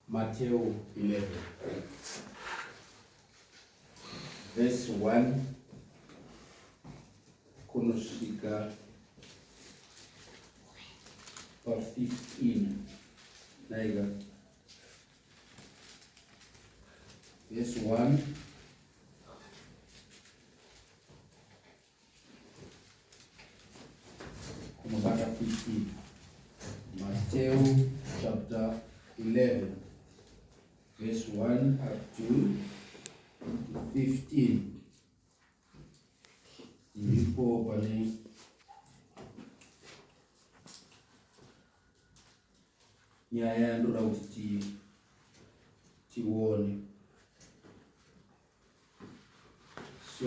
Matthew 11, verse 1 kunosvika pa15. Naiga. Verse 1 kunobata 15. Matthew chapter 11, verse 1 up to 15. Ndipo pane nyaya yandoda kuti tione. So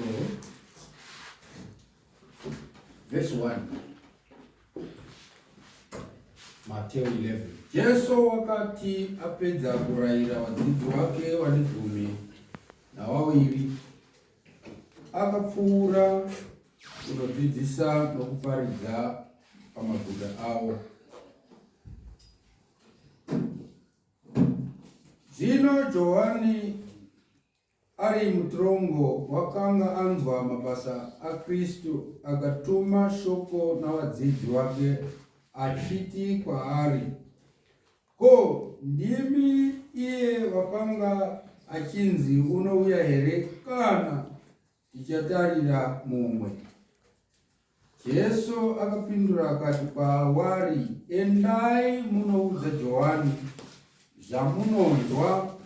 verse 1, Matthew 11. Yesu wakati apedza kurayira vadzidzi vake vane 12 akapfuura kunodzidzisa nokuparidza pamaguta avo. Zvino Johani ari mutorongo wakanga anzwa mabasa aKristu, akatuma shoko navadzidzi vake achiti kwaari, ko, ndimi iye wakanga achinzi unouya here, kana tichatarira mumwe? Jesu akapindura akati kwavari, endai munoudza Johani zvamunonzwa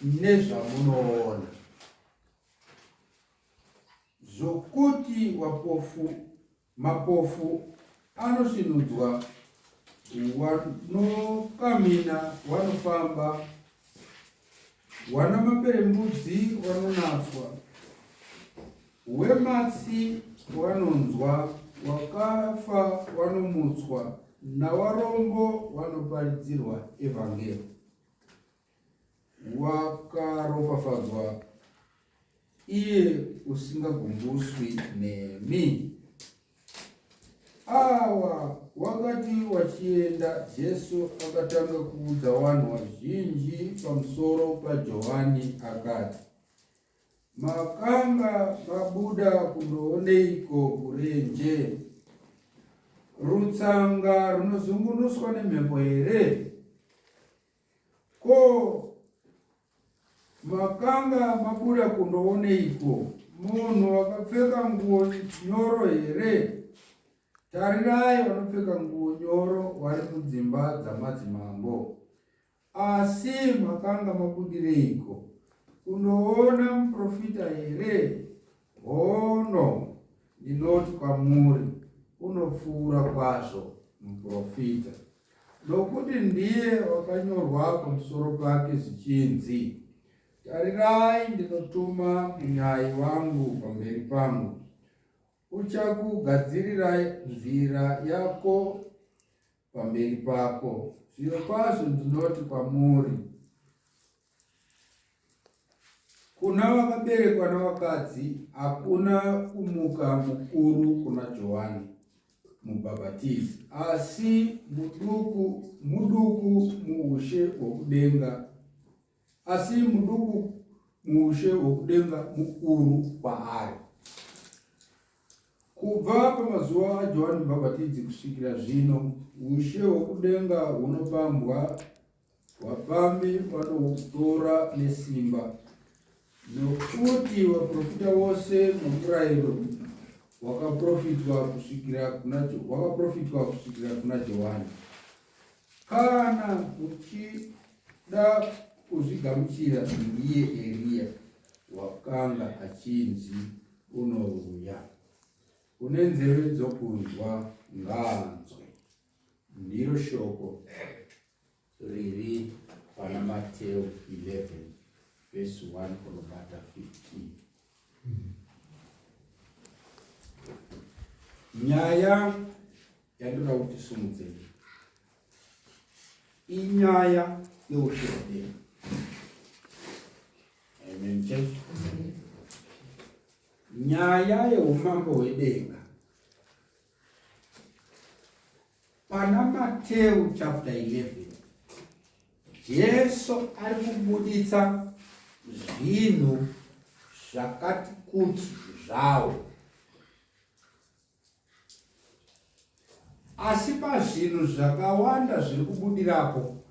nezvamunoona, zvokuti mapofu anosvinudzwa, vanokamina vanofamba, vana maperembudzi vanonatswa, wematsi vanonzwa, wakafa vanomutswa, navarombo vanoparidzirwa evhangeri. Wakaropafadzwa iye usingagumbuswi nemi. Awa wakati wachienda, Jesu akatanga kuudza vanhu vazhinji pamusoro paJohani akati, makanga mabuda kundooneiko kurenje? Rutsanga runozungunuswa nemhepo here? Ko, makanga mabuda kundooneiko munhu akapfeka nguo nyoro here? Tarirai, vanopfeka nguo nyoro vari mudzimba dzamadzimambo. Asi makanga mabudireiko? Kunoona muprofita here? Hono, ndinoti kwamuri, unopfuura kwazvo muprofita, nokuti ndiye wakanyorwa pamusoro pake zvichinzi, tarirai, ndinotuma munyayi wangu pamberi pangu, uchakugadzirira nzira yako pamberi pako. Zvirokwazvo ndinoti kwamuri, kuna vakaberekwa navakadzi hakuna kumuka mukuru kuna Johani mubhabhatizi, asi muduku muushe hwokudenga mukuru kwaari. Kubva pamazuva aJohani Mubhabhatidzi kusvikira zvino, ushe hwokudenga hunopambwa, vapambi vanohutora nesimba, nokuti vaprofita vose nomurayiro wakaprofitwa kusvikira kuna Johani. Kana muchida kuzvigamuchira, ndiye Eriya wakanga achinzi unouya. Une nzeve dzokunzwa ngaanzwe. Ndiro shoko riri pana Matthew 11, verse 1 kunobata 15. Nyaya yandoda kuti simudzeni inyaya yeushe hwedenga. Amen, church. Nyaya yeumambo hwedenga pana Matthew chapter 11 Jesu ari kubuditsa zvinhu zvakati kuti zvawo. Asi pazvinhu zvakawanda zviri kubudirapo,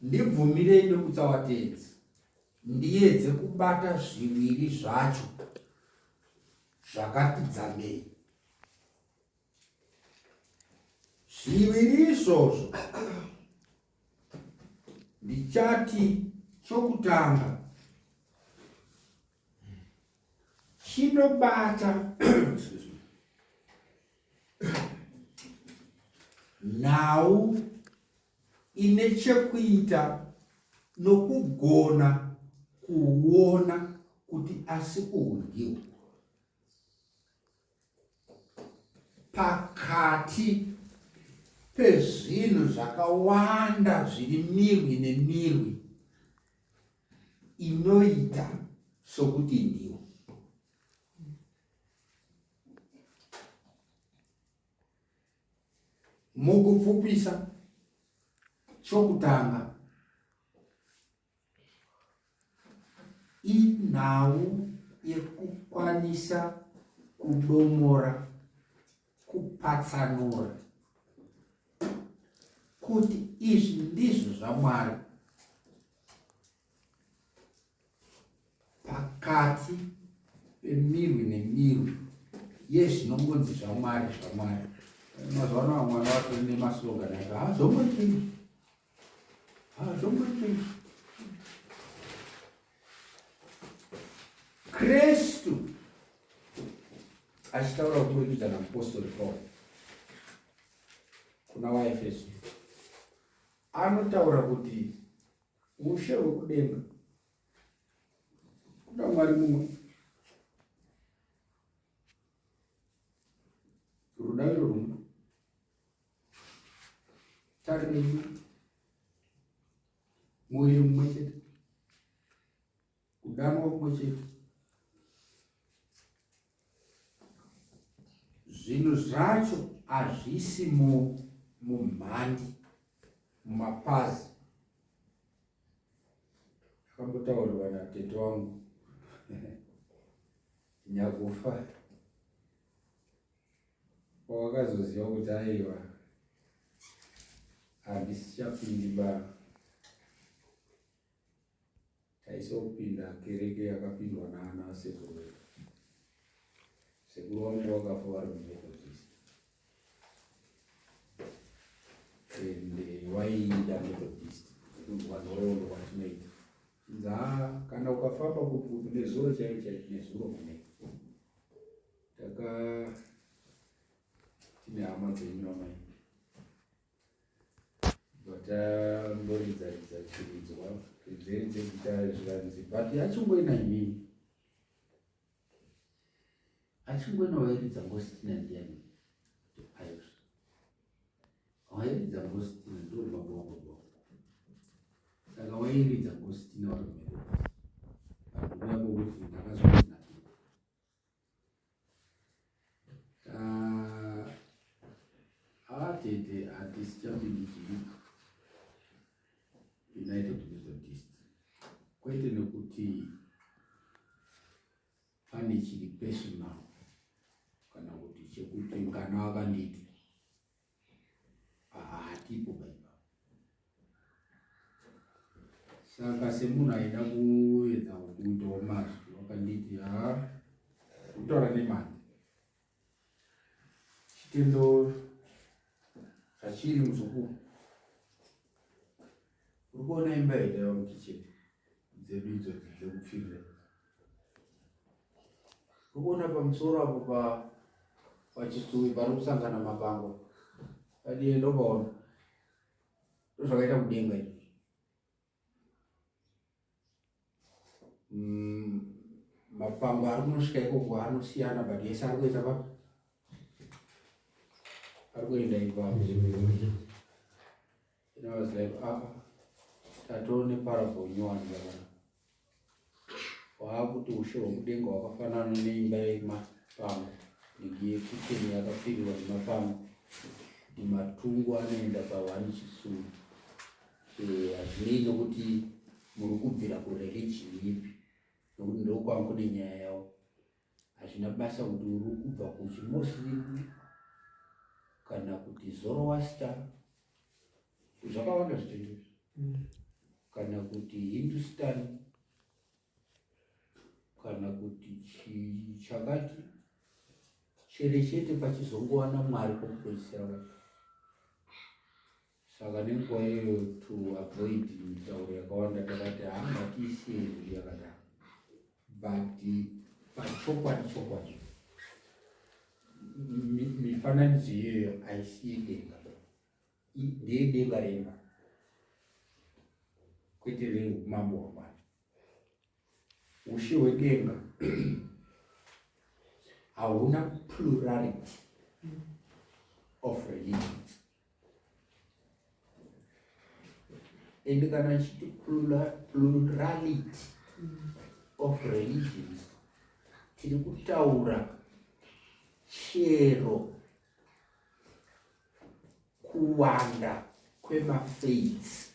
ndibvumirei nekutsawateedzi ndiedze kubata zviviri zvacho zvakati dzamei. Zviviri izvozvo ndichati chokutanga chinobata nhau ine chekuita nokugona kuona kuti asi kudyiwa pakati pezvinhu zvakawanda zviri mirwi nemirwi inoita sokuti ndiwo. Mukupfupisa, chokutanga inhau yekukwanisa kudomora, kupatsanura kuti izvi ndizvo zvaMwari pakati pemirwi nemirwi yezvinongonzi zvaMwari. Mazuva ano mwana watori nemaslogani aka hazomboitwi. Kristu achitaura kuburikidza namupostori Paul kuna vaEfeso, anotaura kuti ushe hwekudenga kuna Mwari mumwe, rudaviro rumwe, tariro imwe, muviri mumwe chete, kudanwa kumwe chete. Zvinhu zvacho hazvisi mumhandi, mumapazi. Akambotaurirwa natete wangu nyakufa, wakazoziva kuti aiwa handisichapindi ba taisopinda kereke yakapindwa naana sekuru vedu. Sekuru wangu wakafa vari mumethodist ende waiida methodist vanorondo kwatinoita nza kana ukafamba kuputu nezuro chaicho nezuro mune tine hama dzenyu amai vatamboridzaridza chiridzwa dzeri dzekuita zviranzi but yachimboina imini achingwena wairidza ngositina ndiani pairs wairidza ngositina ndori mabongo saka wairidza ngositina wari mumethodist vanhu uya bokuti ndakazonina atete hatisichambidii United Methodist, kwete nekuti pane chiri personal kana kuti chekuti ngana wakanditi hatipo baiba. Saka semunhu aida kuedza kuitawo mazwi wakanditi kutaura nemani chitendo zvachiri muzukuru. Uri kuona imba idaiwa mukicheni dzedu idzodzi dzekupfirira, uri kuona pamusoro apo pachitsuwi pari kusangana mapango adii ndopaona ndozvakaita kudenga izvi. Mapango ari kunosvika ikoko anosiyana but yese ari kuenda papi, ari kuenda ipapo. And I was like tatone parable nyowani yakana waakuti ushe hwekudenga hwakafanana neimba yemapango, ndigi yekucheni yakapfirirwa nemapango, matungu anoenda pawani chitsuwi. hazvinei nokuti muri kubvira kureligion ipi, nokuti ndokwangu nenyaya yawo. Hazvina basa kuti uri kubva kuchimuslim kana kuti Zoroaster, zvakawanda zvitendero, kana kuti Hindustan, kana kuti chakati, cherechete pachizongowana Mwari kwekupedzisira kwacho. Saka nenguva iyoyo, to avoid mitauro yakawanda, takati ngatiisei yakadaro, but pachokwadi mifananidzo iyoyo haisi denga, ndeyedenga renga, kwete reumambo hwaMwari. Ushe hwedenga hauna plurality of religions. And kana chiti plurality of religions, tiri kutaura chero kuwanda kwemafaiths.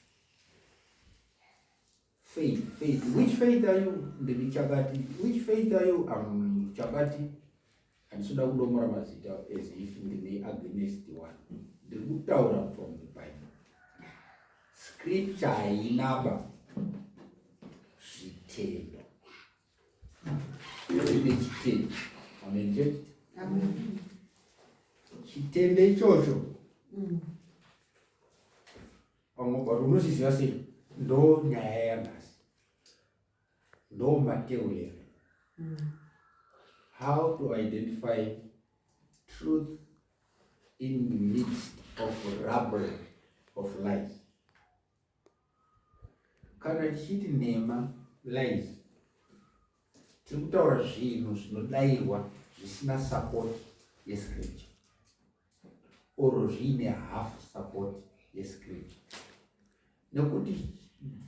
Faith. Which faith are you? Ndiri chakati. Which faith are you? Chakati. Handisuda kudomora mazita as if ndine against one. Ndiri kutaura from the Bible. Scripture hainaba zvitendo. Ine chitendo. Amen church? Amen. Chitendo ichocho. Unozviziva sei? Ndo nyaya yanhasi. Ndo mateurero. How to identify truth in the midst of rubble of lies. Kana tichiti nhema, lies, tiri kutaura zvinhu zvinodayirwa zvisina support yescripture, oro zviine half support yescripture. Nekuti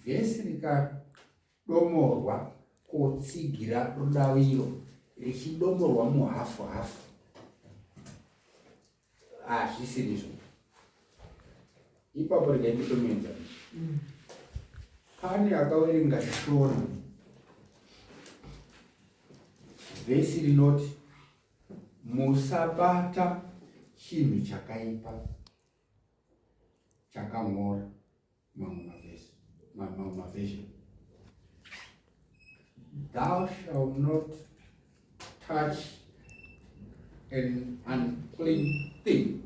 vhesi rikadomorwa kotsigira rudaviro richidomorwa muhafu, hazvisirizvo. Ipapo rikaimitomenza pane akaverenga Shona, vhesi rinoti musabata chinhu chakaipa chakamora. Mamwe mavhesi, thou shalt not touch an unclean thing,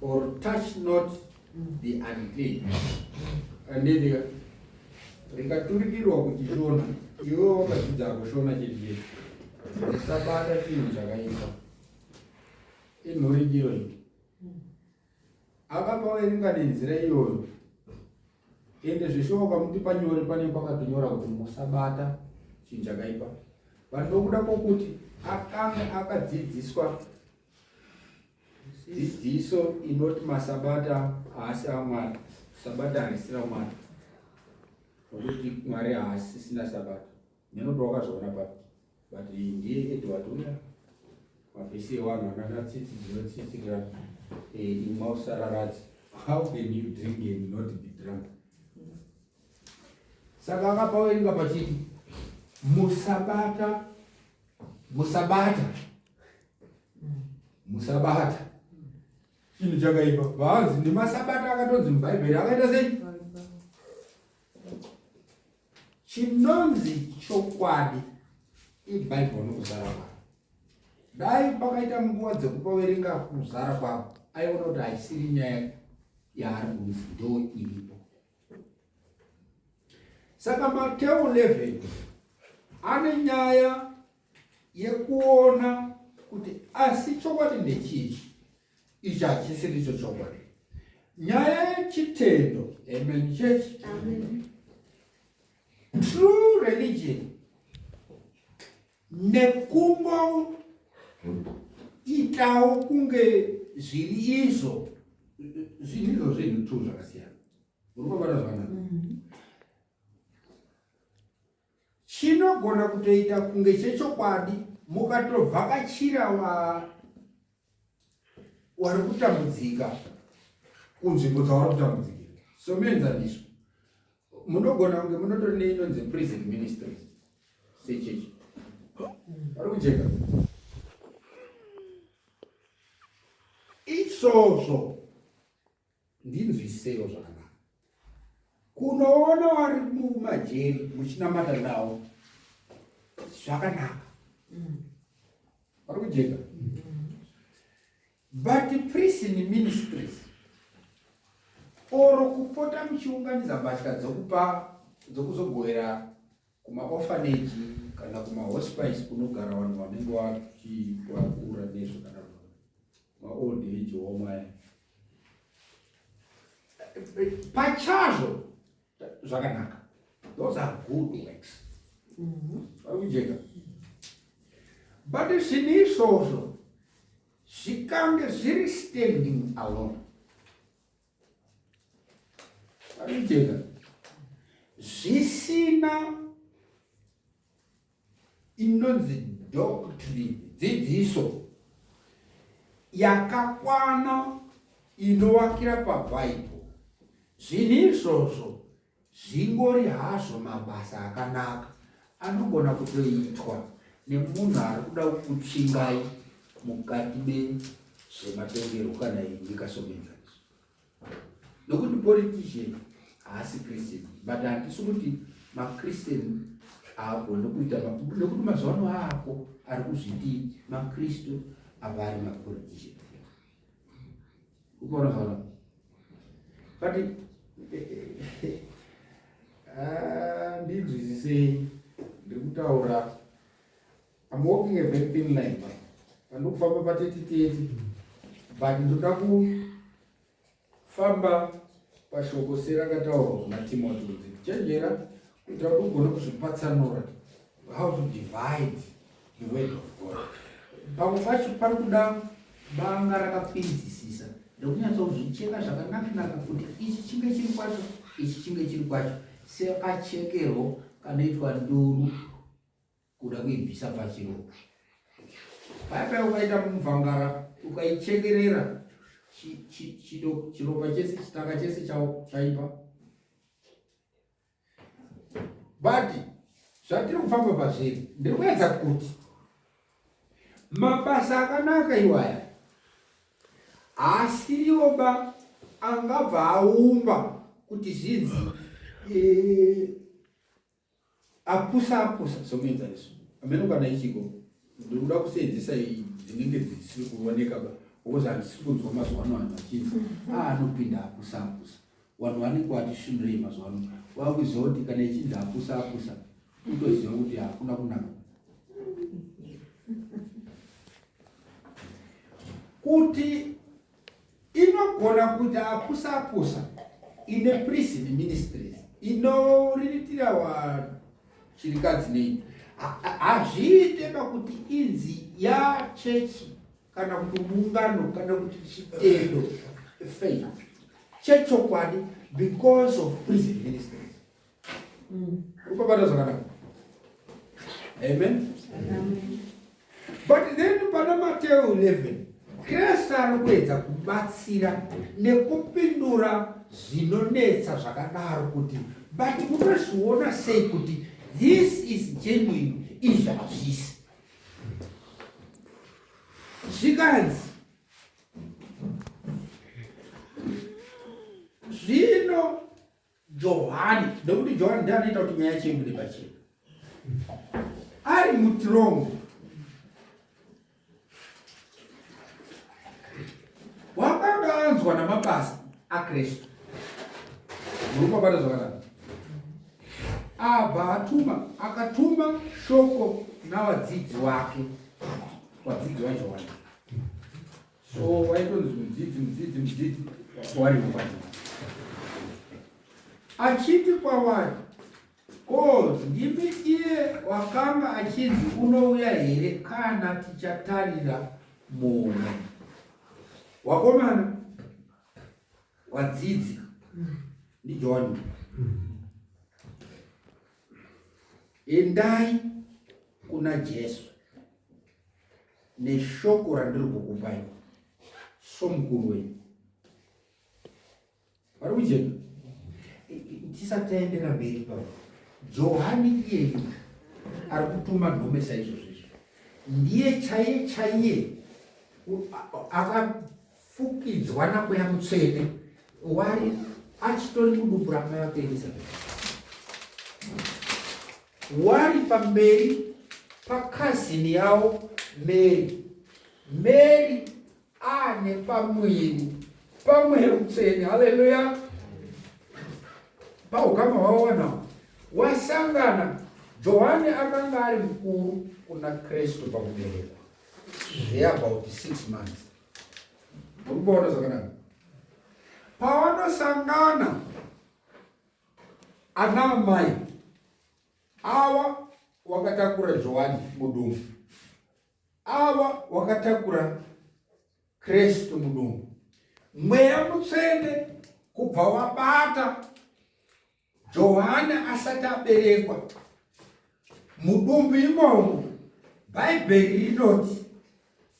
or touch not the unclean. Andidika rikaturikirwa kuchishona, iwe wakadzidza kushona chete, usabata chinhu chakaipa. Inhorikiro iyi akapaverenga nenzira iyoyo, ende zveshoka muti panyore pane pakatonyora kuti musabata chinhu chakaipa. Vanhu nokuda kwokuti akanga akadzidziswa dzidziso inoti masabata haasi aMwari, sabata harisina Mwari, nokuti Mwari haasisina sabata. Nekuti wakazviona papi, but ndiye Edward uya mavhesi evanhu vanana tsitsi dzinotsitsikira imwa usararadzi. How can you drink and not be drunk? Saka akapaverenga pachiti musabata chinhu chakaipa. Vanzi nemasabata akatonzi mubhaibheri akaita sei? Chinonzi chokwadi ibhaibheri nokuzara kwaro. Dai pakaita nguva dzekupaverenga kuzara kwavo, aiona kuti haisiri nyaya yaari kunzi ndo iripo. Saka Mateo 11 ane nyaya yekuona kuti asi chokwadi ndechichi, ichi hachisiricho chokwadi. Nyaya yechitendo, amen church? Amen. True religion nekungo itawo kunge zviri izvo zvinhu tu zvakasiyana. Urikubata zvakanaka. Chinogona kutoita kunge chechokwadi mukatovhakachira vari kutambudzika kunzvimbo dzavari kutambudzikira. somuenzaniso munogona kunge munotori neinonzi prison ministries sechechi. Vari kujeka izvozvo ndinzwisewo zvakanaka. Kunoona vari mumajeri muchinamata nawo zvakanaka, vari kujeka. But prison ministries oro kupota muchiunganidza mbatya dzokuzogowera kumaorphanage kana kumahospice kunogara vanhu vanenge vakura nezvo kana maold age home pachazvo zvakanaka. Those are good works. Varikujeka. But zvine izvozvo zvikange zviri standing alone, varikujeka, zvisina inonzi doctrine, dzidziso yakakwana inovakira pabhaibheri, zvine izvozvo zvingori hazvo mabasa akanaka anogona kutoitwa nemunhu ari kuda kutsingai mukati mezvematongerwo kana inyika somuenzaniso. Nokuti politician haasi Christian, but handisi kuti maChristian agone kuita, nokuti mazuva ano aako ari kuzviti maKristu apa ari mapolitician. Ukaona zvaona but ndinzwisisei ndiri kutaura. I'm walking a very thin line. Andikufamba patete, but ndoda kufamba pashoko serakataurwa naTimothy kuti chenjera kuitira kuti ugone kuzvipatsanura how to divide the word of God. Pamwe pacho pari kuda banga rakapinzisisa ndokunyatsa kuzvicheka zvakanaka kuti ichi chinge chiri kwacho, ichi chinge chiri kwacho, sekachekero kanoitwa nduru kuda kuibvisa pachiro. Paipai ukaita muvhangara ukaichekerera chiropa chese, chitaka chese chaipa. But zvatiri kufamba pazviri ndiri kuedza kuti mabasa akanaka iwaya asiriwoba angabva aumba kuti zvinzi apusa somuenzaniso amene kana ichiko ndiri kuda kuseenzesa dzinenge dzisiri kuoneka because handisiri kunzwa mazuva ano vanhu vachinzi anopinda apusa. Vanhu vanenge vatisvinirei mazuva ano vakuziva kuti kana ichinzi apusa utoziva kuti hakuna kunaka. Kuti inogona kuita apusa ine prison ministries inoriritira wachirikadzi nei hazviite pakuti inzi yachechi kana kuti muungano kana kuti chitendo faith chechokwadi because of prison ministries. Ukabata zvakanaka. Amen. But then pana Mateo 11 Kristu ari kuedza kubatsira nekupindura zvinonetsa zvakadaro kuti but munozviona sei kuti this is genuine, izvi hazvisi. Zvikanzi zvino Johani, ndokuti Johani ndiye anoita kuti nyaya chemure pachena, ari mutirongo wakanga anzwa namabasa aKristu. Murikubata zvakanaka. Abva akatuma shoko navadzidzi wake, vadzidzi vaJohani. So waitonzi mudzidzi wari mubati, achiti kwavari, ko ndimi iye wakanga achinzi unouya here kana tichatarira mumwe? Wakomana wadzidzi ndiJohani, endai kuna Jesu neshoko randiri kukupai somukuru wenyu. Vari kujeka. tisati taendera mberi pavo, Johani iyeyu ari kutuma nhume saizvozvizvo ndiye chaiye akafukidzwa nakweya mutsvene wari achitori mudumbu ramai vake Elizabeth, wari pamberi pakazini yavo Mary ane pamwiri pamweya mutsvene. Haleluya! Paukama hwavo wanao wasangana. Johani akanga ari mukuru kuna Kristu pakuberekwa, they about 6 months. Murikuona zvakanaka? Pavanosangana ana amai ava wakatakura Johani mudumbu, ava wakatakura Kristu mudumbu, mweya mutsvene kubva wabata Johani asati aberekwa mudumbu imomo. Bhaibheri rinoti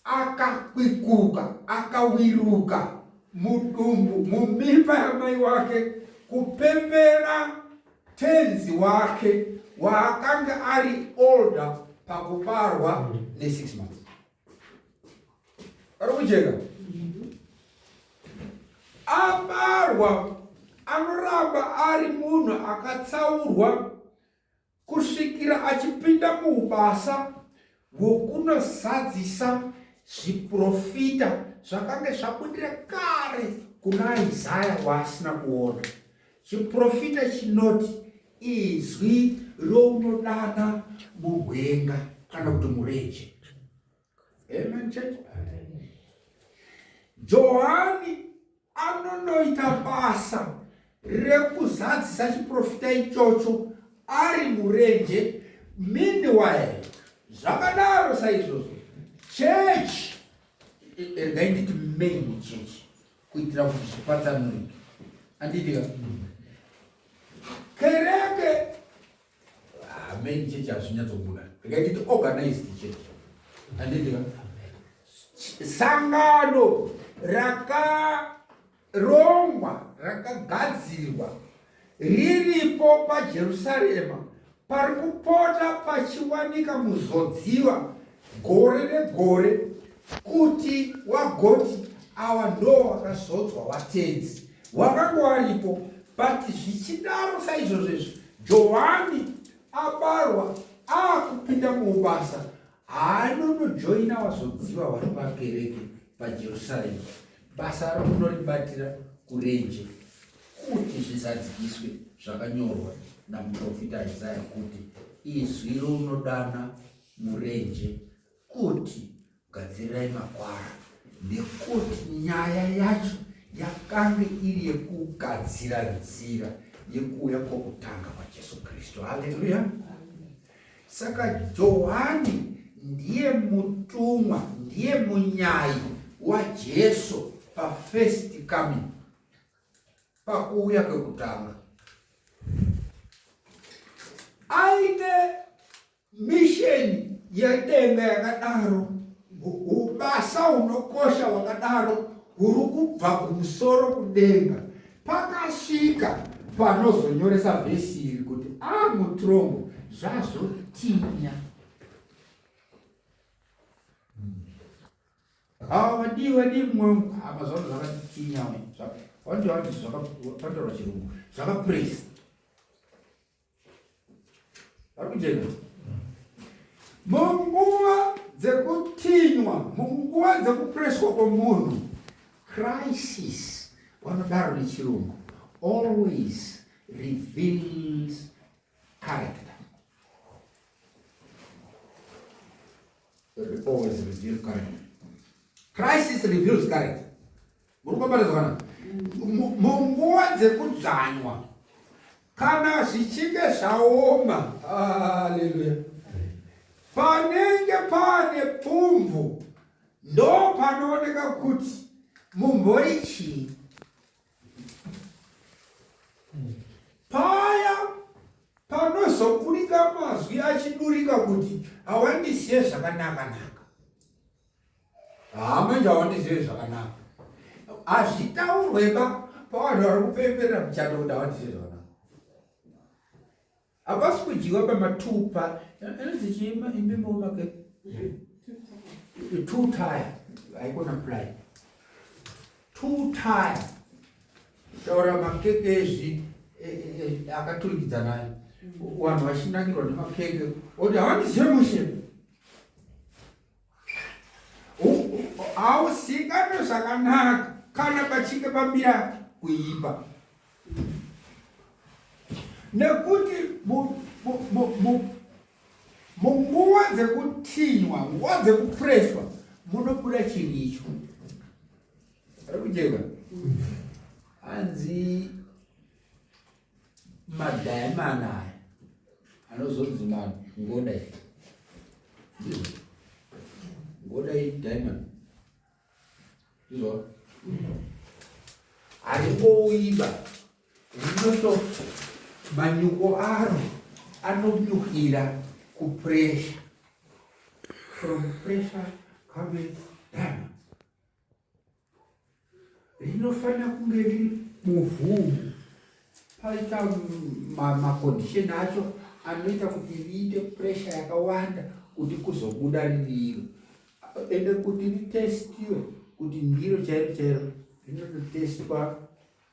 akakwikuka, akawiruka mudumbu, mumimba yamai wake, kupembera tenzi wake waakanga ari older pakubarwa ne6 months. Ari kujeka? Abarwa anoramba ari munhu akatsaurwa kusvikira achipinda muubasa hwokunozadzisa zviprofita zvakanga zvabudira kare kuna Isaya waasina kuona. Chiprofita chinoti izwi rounodana mugwenga kana kuti murenje. Amen church. Johani anonoita basa rekuzadzisa chiprofita ichocho ari murenje. Meanwhile, zvakadaro saizvozvo church, regai nditi main church, kuitira kuti zvipatsanurike. Anditika kereke main church hazvinyatsobuda, regai nditi organized church. Anditika sangano rakarongwa, rakagadzirwa, riripo paJerusarema, pari kupota pachiwanika muzodziwa gore negore, kuti wagoti ava ndo wakazodzwa vatenzi, wakanga waripo. But zvichidaro saizvozvo Johani abarwa akupinda muubasa, haanonojoina vazodziwa vari pakereke paJerusarema. Basa rokunoribatira kurenje, kuti zvizadziswe zvakanyorwa namuprofita Isaya kuti izwi rounodana murenje, kuti gadzirirai makwara, nekuti nyaya yacho yakanga iri yekugadzira nzira yekuuya kwokutanga kwaJesu Kristu. Haleluya! Saka Johani ndiye mutumwa, ndiye munyai waJesu pafirst coming, pakuuya kwekutanga. Aine misheni yedenga yakadaro, ubasa unokosha wakadaro, huri kubva kumusoro kudenga, pakasvika panozonyoresa vhesi iri kuti mutrombo zvazotinya. Vadiwa mwangu amazono zvakatinya we, wandi zvakapandarwa chirungu zvakapresa. Arikujeka munguva dzekutinywa, munguva dzekupreswa kwomunhu, crisis, vanodaro nechirungu, always reveals character. Always reveals character. Crisis reveals character. Murikubata zvakanaka. Munguva dzekudzanywa, kana zvichinge zvaoma, haleluya, panenge pane pfumvu, ndo panooneka kuti mumbori chii. Paya panozokurika mazwi achidurika kuti hawandisiye zvakanaka-naka, manje hawandisiye zvakanaka. Hazvitaurweba pavanhu vari kupemberera muchando kuti hawandisiye zvakanaka. havasi kudyiwa pamatupa anozichima imbimbo make two tire haikona ply two tire taura makeke ezvi akaturikidzanayo vanhu vachinakirwa nemakeke oti havandizive mushe hausikano zvakanaka kana pachinge pamira kuipa nekuti munguva dzekutinywa nguva dzekupreswa munobuda chiricho ari kujeka hanzi madhayamani aya anozonzi ngodai ngodai diamond izvo haringoiba rinoto manyuko aro anonyukira kupresha from pressure comes diamond rinofanira kunge riri muvhungu paita makondisheni acho anoita kuti riite pressure yakawanda kuti kuzobuda ririro ende kuti ritestiwe kuti ndiro chairo chairo rinototestwa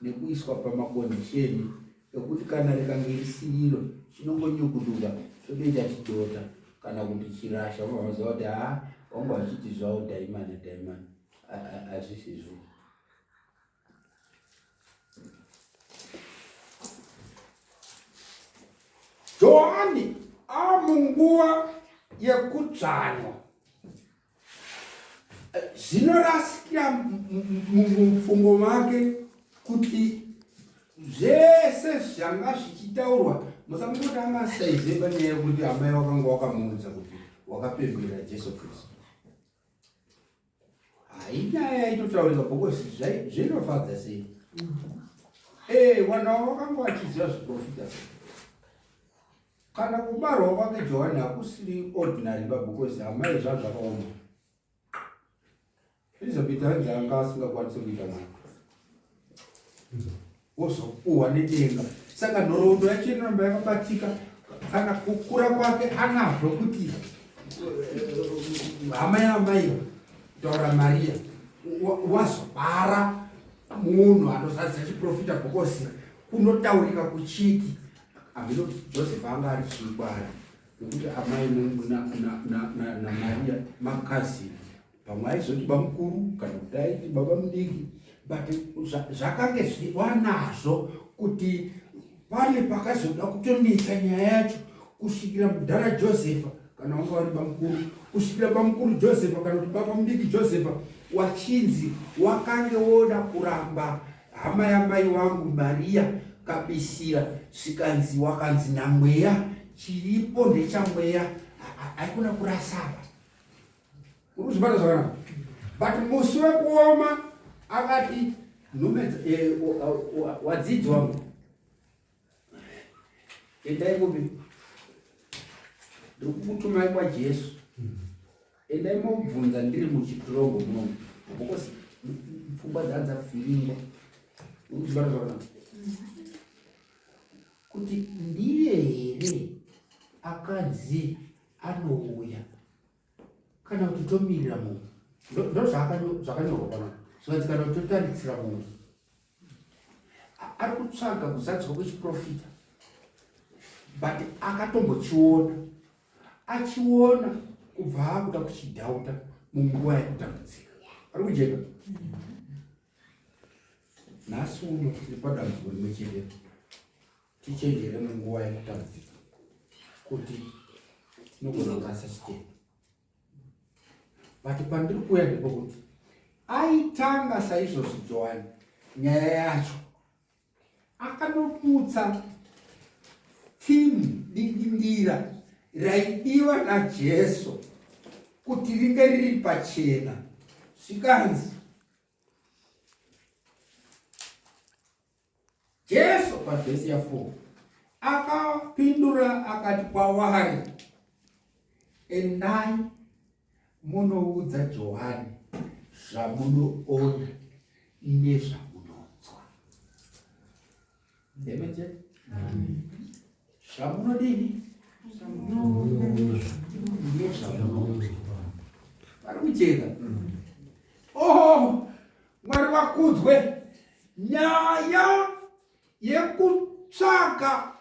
nekuiswa pamakondisheni ekuti kana rikange risiriro chinongonyukuduka chotoita chidota kana kuti chirasha vamaziva kuti wanga vachiti zvavo daimani hazvisizvo. Johani amunguva yekudzvanwa zvinorasikira mupfungo make kuti zvese zvanga zvichitaurwa musangoti anga saizeba nyaya yekuti amai wakanga wakamuudza kuti wakapemberera Jesu Kristu. Hainyaya yaitotaurika bokosi zvinofadza sei. Vana vakanga vachiziva zviprofita kana kubarwa kwake Johani hakusiri ordinary because amai zvazvakaoma. Elizabeth hanzi anga asingakwanisi kuita mwana wozopuhwa nedenga. Saka nhoroondo yacho inoramba yakabatika. Kana kukura kwake anazvo kuti hama yaamai taura Maria wazobara munhu anozadzisa chiprofita bokosi kunotaurika kuchiti ambinoti Joseph anga ari chikwara nekuti amai na Maria makazini pamwe aizoti bamukuru kana kuti aiti baba mudiki but zvakange wanazvo kuti pane pakazoda kutonetsa nyaya yacho kusvikira mudhara Josefa kana wanga wari bamukuru kusvikira bamukuru Josefa kana kuti baba mudiki Josefa wachinzi wakange woda kuramba hama yamai wangu Maria kabisira sikanzi wakanzi namweya chiripo ndechamweya haikuna kurasaba. Uruzibata zvakanaka but musi wekuoma akati wadzidzi wangu endai kupi ndiri kukutumai kwaJesu endai mobvunza ndiri muchitongo munomu bokosi pfungwa dzanza kuvhiringwa. Uruzibata zvakanaka kuti ndiye here akanzi anouya kana kuti tomirira munhu ndo zvakanyorwa panapa zvikanzi kana kuti totaritsira munhu ari kutsvaga kuzadzwa kwechiprofita but akatombochiona achiona kubva akuda kuchidhauta munguva yekutambudzika. Ari kujeka nhasi uno tiri padambudziko rimwe chete tichenjere munguva yekutambudzika kuti tinogona kurasa chitenda. But pandiri kuuya ndepekuti aitanga saizvozvo Johani nyaya yacho akanoputsa thimu dindindira raidiwa naJesu kuti ringe riri pachena zvikanzi Jesu pavhesi ya4 akapindura akati kwavari endai munoudza Johani zvamunoona nezvamunonzwa. Ndemeje zvamunodini vari kucheka. Mwari vakudzwe. Nyaya yekutsvaga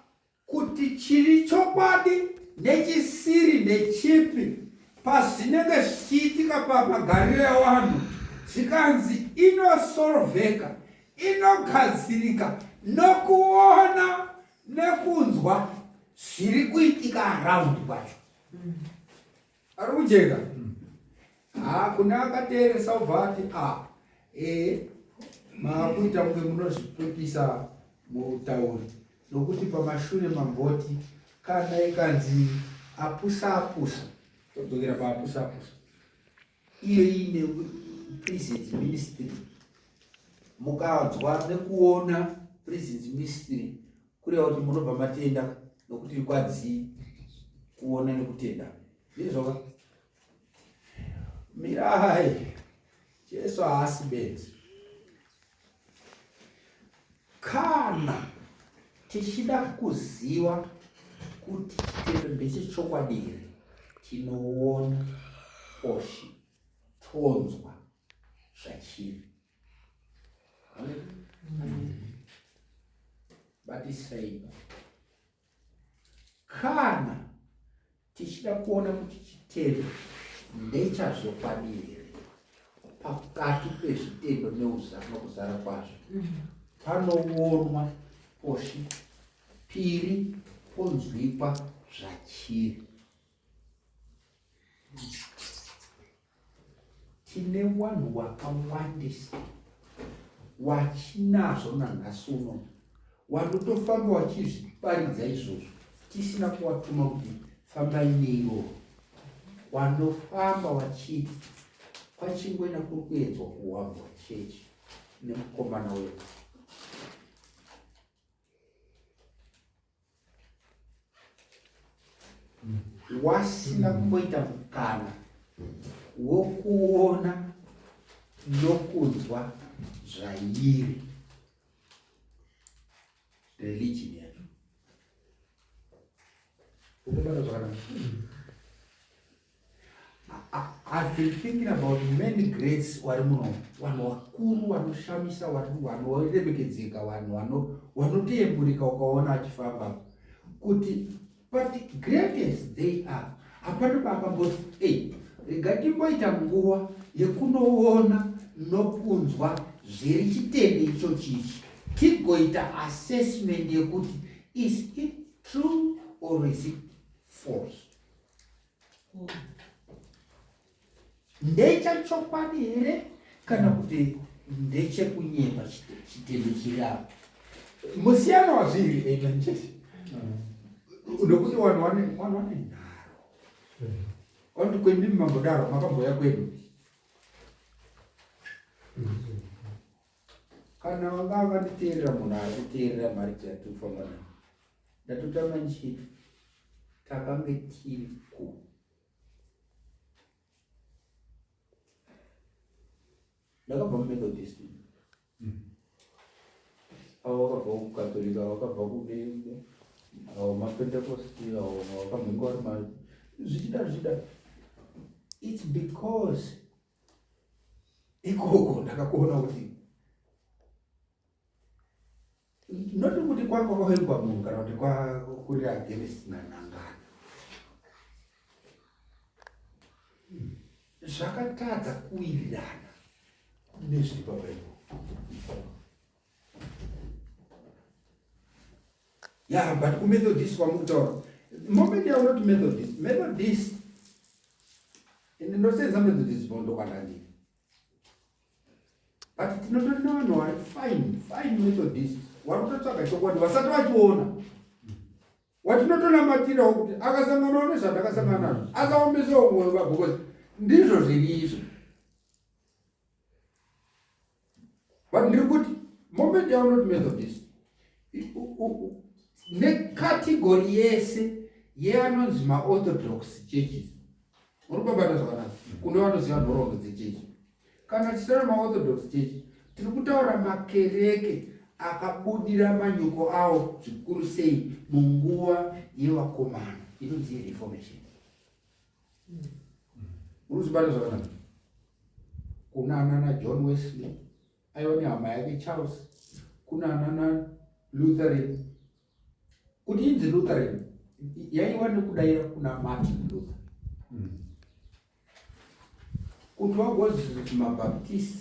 kuti chiri chokwadi nechisiri nechipi pazvinenge zvichiitika pamagariro evanhu zvikanzi inosolveka, inogadzirika nokuona nekunzwa zviri kuitika araundi kwacho. Ari kujeka. Kuna akateeresa ubva ati maakuita kunge munozvipepisa mutauri, nokuti pamashure mamboti kana ikanzi apusa todzokera paapusa iyo ine presence ministry, mukadzwa nekuona presence ministry kureva kuti munobva matenda, nokuti kwadzi kuona nekutenda. Ndizvoka mirai Jesu haasi benzi. Kana tichida kuziva kuti chitendo ndechechokwadi here, tinoona oshi tonzwa zvachiri. Batisaiba. Kana tichida kuona kuti chitendo ndechazvokwadi here, pakati pezvitendo nekuzara kwazvo panoonwa oshi. Piri, ponzwikwa zvachiri. Tine vanhu vakawandisa wachinazvo nanhasi uno, vanotofamba vachizviparidza izvozvo tisina kuvatuma kuti fambai neivo, vanofamba vachiti pachingwena kuri kuedzwa kuwagwa chechi nemukomana wedu. Wasina kumboita mukana wokuona nokunzwa zvairi religion yacho. I've been thinking about many greats vari muno, vanhu vakuru vanoshamisa, vanhu vairemekedzeka, vanhu vanoteyemburika ukaona achifamba, kuti but great as they are, hapana pakamboti rega timboita nguva yekunoona nokunzwa zviri chitende icho chichi, tigoita assessment yekuti is it true or is it false. Ndechachokwadi here kana kuti ndechekunyema chitende chiri apo. Musiyano wazviri chete. Nokuti vanhu vane nharo. Vantu kwendimi mambodaro makamboya kwedu. Kana vanga vanditeerera munhu ari kuteerera mari yatofamba nayo, ndatotama nchiti takange tiri ku ndakabva mumethodist, avo vakabva kukatolika, vakabva kune mapentecosti, avo vakamhenga vari mari zvichida. It's because ikoko ndakakuona kuti noti kuti kwanga kwakaitwa munhu kana kuti kuri against nanangana, zvakatadza kuwirirana nezviri pabhaibheri. But kumethodist kwamutaura moment yaunoti methodist ndinosenza methodist bondokwanandini, but tinotori nevanhu vari fine methodist vari kutotsvaga chokwadi vasati vachiona. Watinotonamatirawo kuti akasanganawo nezvandakasangana nazvo asaombesawo mwoyo wake, because ndizvo zviri izvo. But ndiri kuti moment yaunoti methodist nekategori yese yeanonzi maorthodox churches, urikubata zvakanaka, kune vanoziva nhoroondo dzechechi. Kana tichitaura maorthodox church tiri kutaura makereke akabudira manyuko awo zvikuru sei munguva yevakomana inonzi reformation. Uruzibata zvakanaka. Kuna anana John Wesley, aiwa nehama yake Charles, kuna anana Lutheran. Kuti inzi Lutheran yaiwa nekudaira kuna Martin Luther. Kuti wagozi mabaptist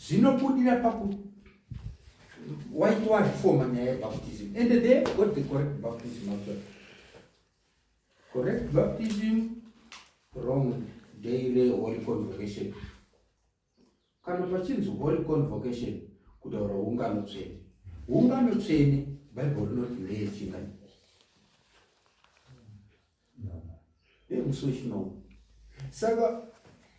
zvinobudira pakuti waitwa reforma nyaya yebaptism, and they got the correct baptism after. Correct baptism, wrong daily holy convocation. Kana pachinzi holy convocation kutaura ungano tsvene. Ungano tsvene Bible rinoti ndeyechingani. Emusocial. Saka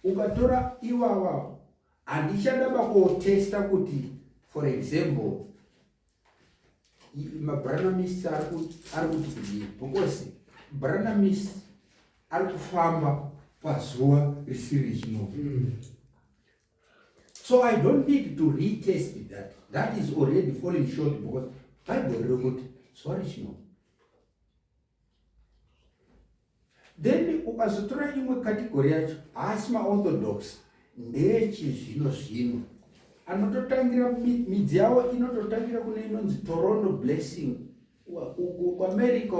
ukatora iwawa handichada pakotesta kuti for example mabranamist ari kuti kudii, because branamist ari kufamba pazuva risiri richino. So I don't need to retest that. That is already falling short because Bible riri kuti zuva richino. Then ukazotora imwe category yacho haasi maorthodox ndeyechizvino zvino anototangira midzi yavo inototangira kune inonzi Toronto Blessing kuAmerica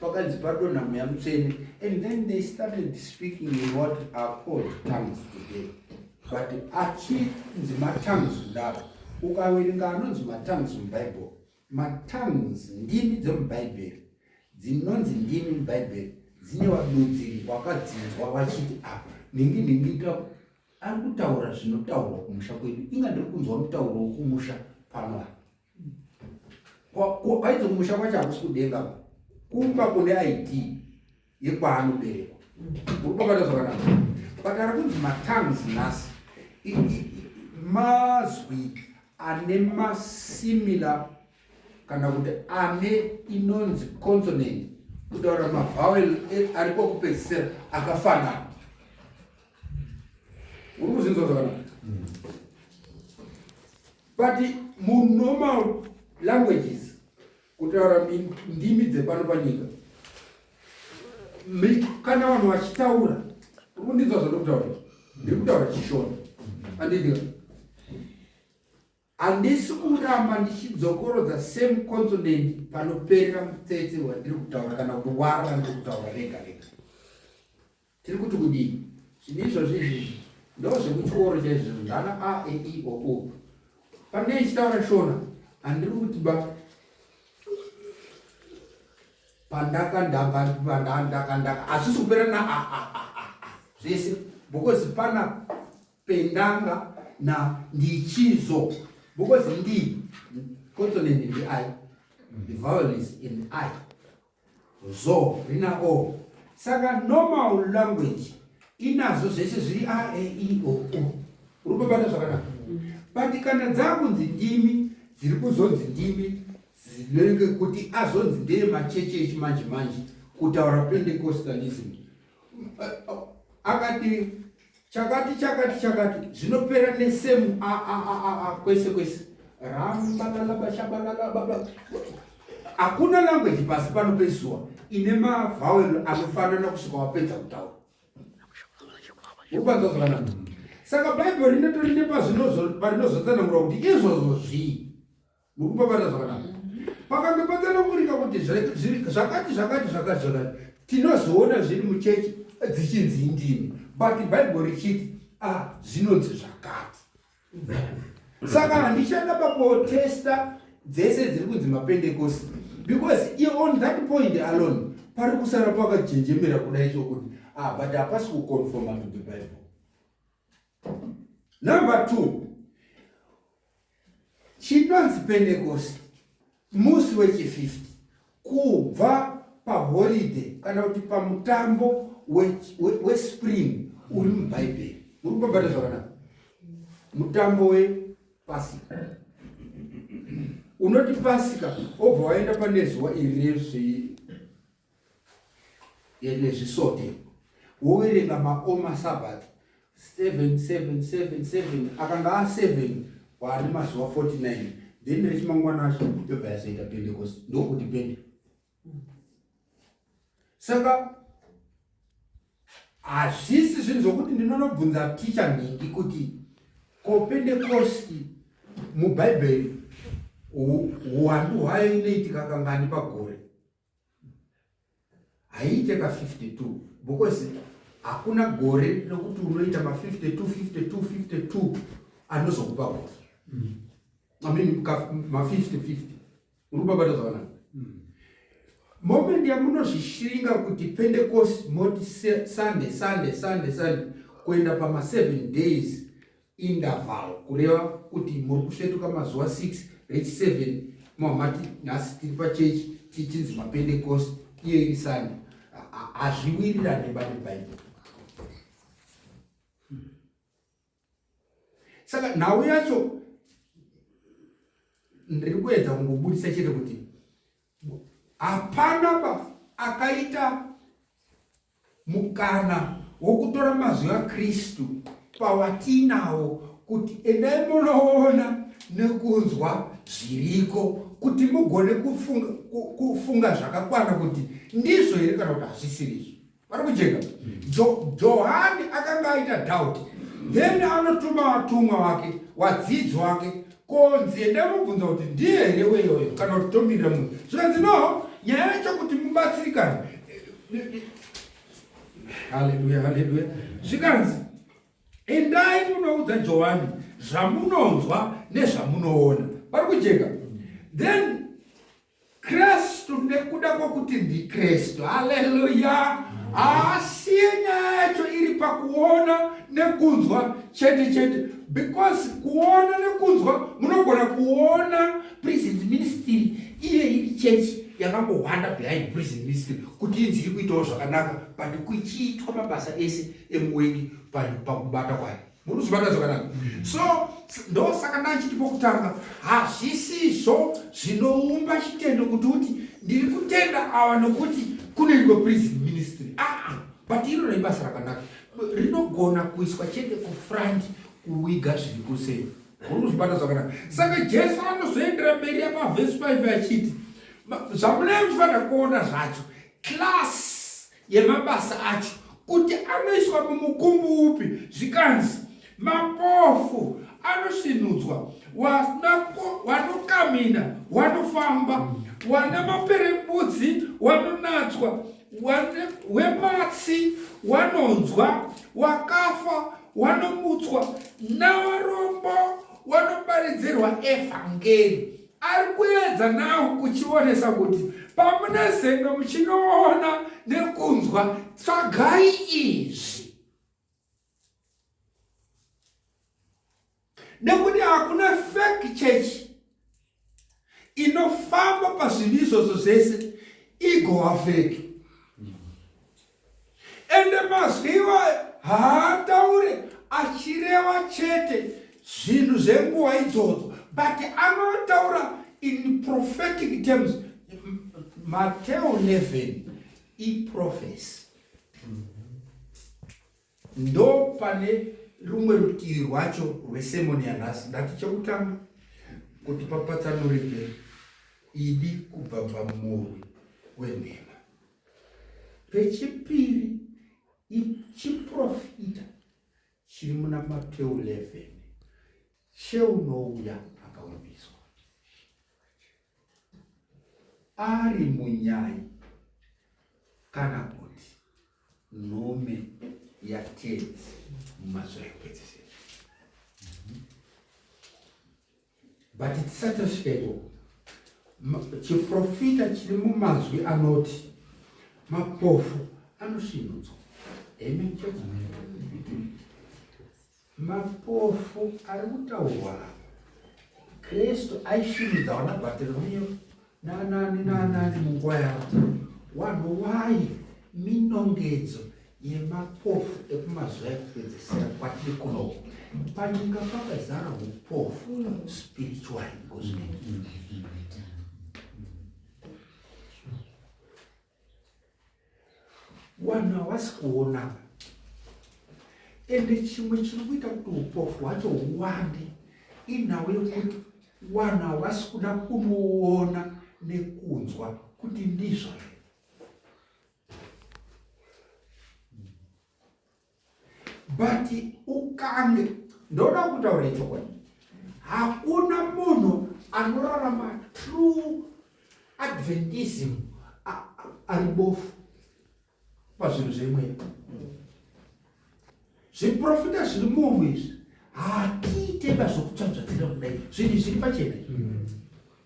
pakanzi padonha mweya mutsvene, and then they started speaking in what are called tongues today. But achinzi matongues kudaro ukaverenga anonzi matongues muBible, matongues ndimi dzemubhaibheri dzinonzi ndimi mubhaibheri dzine vadudziri vakadzinzwa vachiti apa ningi ari kutaura zvinotaurwa kumusha kwedu, inga ndiri kunzwa mutauro wokumusha pano vaidzi kumusha kwacho hakusi kudenga kumba kune IT yekwaanoberekwa urikubata zvakanaka. But ari kunzi matongues nhasi mazwi ane masimila kana kuti ane inonzi consonant kutaura mavowel ariko kupedzisira akafanana. Urukuzinzwa zvakanaka. But munormal languages kutaura ndimi dzepano panyika kana vanhu vachitaura urikundinzwa zvandokutaura ndiri kutaura chishona andidika handisi kuramba ndichidzokorodza same consonant panoperera mutsetse wandiri kutaura kana kuti wara vandiri kutaura rega rega. Tiri kuti kudii zvinhu izvozvo izvizvi ndo zvekuchikoro chaizvizvo ndana a e i o o pandei ndichitaura shona handiri kuti pandakandaka hasisi kupera na zvese because pana pendanga na ndichizo, because ndi consonant ndi I, the vowel is in I, zo rina o. Saka normal language inazo zvese zviri a e i o o. Urikubata zvakanaka. But kana dzakunzi ndimi dziri kuzonzi ndimi zvinenge kuti azonzi ndeye machechi echimanje manje kutaura Pentecostalism, akati chakati zvinopera nesemu kwese kwese rambalalabashabalalababa. Hakuna language pasi panopezuwa ine mavowel anofanana kusvika wapedza kutaura. Urikwanza zvakanaka. Saka Bible rinotorine parinozotsanangura kuti izvozvo zvii. Murikubata zvakanaka. Pakange patsanangurika kuti zvakati tinozoona zviri muchechi dzichinzi ndimi, but Bible richiti zvinonzi zvakati. Saka handichada pakotesta dzese dziri kunzi maPentecost, because on that point alone pari kusara pakachenjemera kudai chokuti but hapasi kuconforma to the Bible. Number 2, chinonzi Pentecost musi wechi50 kubva paholiday kana kuti pamutambo wespring uri muBhaibheri. Muri kubata zvakanaka. Mutambo wePasika. Unoti Pasika obva waenda pane zuva iri rezvisote woverenga maoma Sabbath 7 akanga a7 wari mazuva 49. then rechimangwana yobva yazoita Pentecost ndokuti pende. Saka hazvisi zvinhu zvokuti ndinonobvunza ticha nhingi kuti ko Pentecost mubhaibheri uwandu hwayo inoitika kangani pagore? Haiite ka 52 because hakuna gore rekuti unoita ma 52 anozokupa gore. I mean ma 50 urikubata zvakanaka. Moment yamunozvishinga kuti Pentecost moti Sunday kuenda pama 7 days interval kureva kuti muri kusvetuka mazuva 6 rechi 7 mamati nhasi tiri pachechi tichinzi maPentecost iyo iri Sunday. Hazviwirirane nebhaibheri. Saka nhau yacho ndiri kuedza kungobudisa chete kuti hapana akaita mukana wokutora mazwi aKristu pawatinawo kuti endai munoona nekunzwa zviriko kuti mugone kufunga zvakakwana kuti ndizvo here kana kuti hazvisirizvo. Vari kujeka. Johani akanga aita doubt, then anotuma vatumwa vake wadzidzi wake konzi endai mubvunza kuti ndiye here weyoyo kana kuti tomirira munhu. Zvikanzi no, nyaya yacho kuti mubatsirikane. Haleluya. Zvikanzi endai munoudza Johani zvamunonzwa nezvamunoona. Vari kujeka. Then Kristu nekuda kwokuti ndiKristu, haleluya, asiye nyaya yacho iri pakuona nekunzwa chete, because kuona nekunzwa munogona kuona prison ministry iye iri church yakambohwanda behind prison ministry kuti inzi iri kuitawo zvakanaka but kuchiitwa mabasa ese emuwengi pakubata kwayo. Munozvibata zvakanaka. So ndosaka ndachiti pokutanga hazvisizvo zvinoumba chitendo kuti ndiri kutenda ava nokuti kunoitwa prison ministry. But iro ibasa rakanaka rinogona kuiswa chete kufront kuwiga zviri kusei. Munozvibata zvakanaka. Saka Jesu anozoendera mberi pavhesi 5 achiti zvamunenge muchifanira kuona zvacho class yemabasa acho kuti anoiswa mumukumbu upi. Zvikanzi mapofu anosvinudzwa, wanokamina wanofamba, wana maperembudzi wanonatswa, wematsi wanonzwa, wakafa wanomutswa, navarombo wanobaridzirwa evhangeri. Ari kuedza nawo kuchionesa kuti pamunezenge muchinoona nekunzwa tsvagai izvi, nekuti hakuna fake church inofamba pazvinhu izvozvo zvese igova fake. Ende mazwiwa haataure achireva chete zvinhu zvenguva idzodzo, but anotaura in prophetic terms. Mateo 11 iprofesi. Ndo pane rumwe rutivi rwacho rwesemoni yanhasi. Ndati chekutanga kuti papatsanurike idi kubva pamurwi wenhema. Pechipiri chiprofita chiri muna Mateo 11 cheunouya akaumbiswa ari munyai kana kuti nhume yatedzi mumazuva ekupedzisira. But tisati tasvika ikoko, chiprofita chiri mumazwi anoti mapofu anosvinudzwa. Amen church. Mapofu ari kutaurwa Kristu aisvinudza vana Bhatoromeo naanani munguva yavo. Wanhu wai minongedzo yemapofu ekumazuva ekupedzisira kwatiri kunoko. Panyika pakazara upofu spiritual cosmic. Wanhu havasi kuona. Ende chimwe chiri kuita kuti upofu hwacho huwande inhau yekuti vanhu havasi kuda kunoona nekunzwa kuti ndizvo here. But ukange ndoda kutaura chokwadi, hakuna munhu anorarama true Adventism ari bofu pazvinhu zvemweya. Zviprofita zviri mumwe izvi hatiitenda zvokutsvanzvadzira kudai, zvinhu zviri pachena.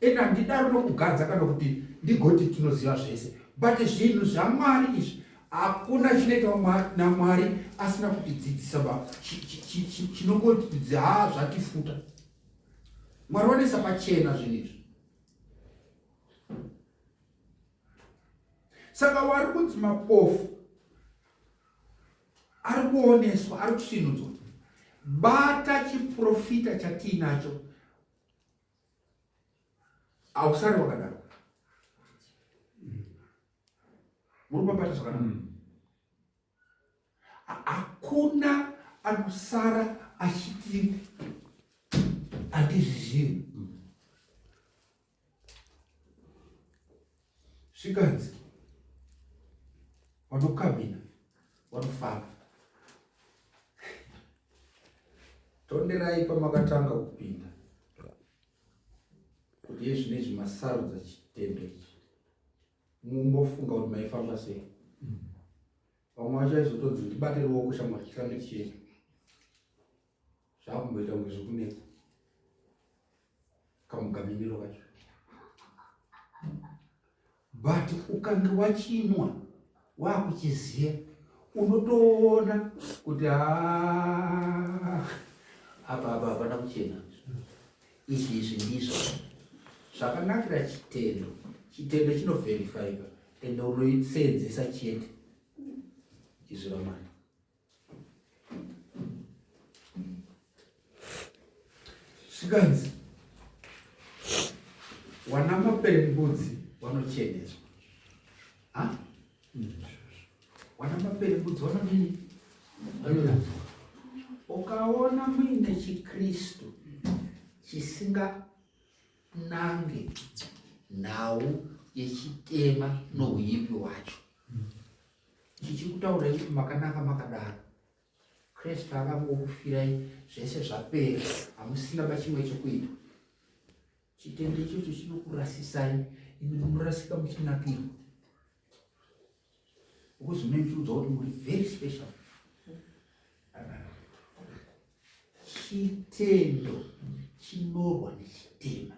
Ende handidaro nokugadza kana kuti ndigoti tinoziva zvese, but zvinhu zvaMwari izvi hakuna chinoitwa naMwari asina kutidzidzisa chinongoti zvatifuta. Mwari wanesa pachena zvinhu izvi. Saka vari kunzi mapofu ari kuoneswa, ari kusvinudzwa. Bata chiprofita chatiinacho, hausari wakadaro. Muri mabata zvakanaka. Hakuna anosara achiti handizvizivi. Zvikanzi vanokabina vanofamba. Tonderai pamakatanga kupinda kuti yezvinezvi masarudza chitendo ichi, mumbofunga kuti maifamba sei. Vamwe vacho aizotonzi ndibate ruoko shamwari chikange chienda, zvakumboita kunge zvokunetsa kamugaminiro kacho. But ukange wachinwa wakuchiziya, unotoona kuti apa hapana kuchena. Izvi ndizvo zvakanakira chitendo. Chitendo chinovherifyika ende unoisenzesa chete izvi raMwari. Zvikanzi wana maperembudzi vanocheneswa. Wana maperembudzi vanodini? Vanoranzwa. Ukaona muine chiKristu chisinga nange nhau yechitema nouipi wacho, chichikutaura kuti makanaka makadaro, Kristu akangokufirai zvese zvapera, hamusina pachimwe chokuita, chitendo ichocho chinokurasisai, imi munorasika muchinakirwa. Ukuti munoiudzwa kuti muri very special. Chitendo chinorwa nechitema.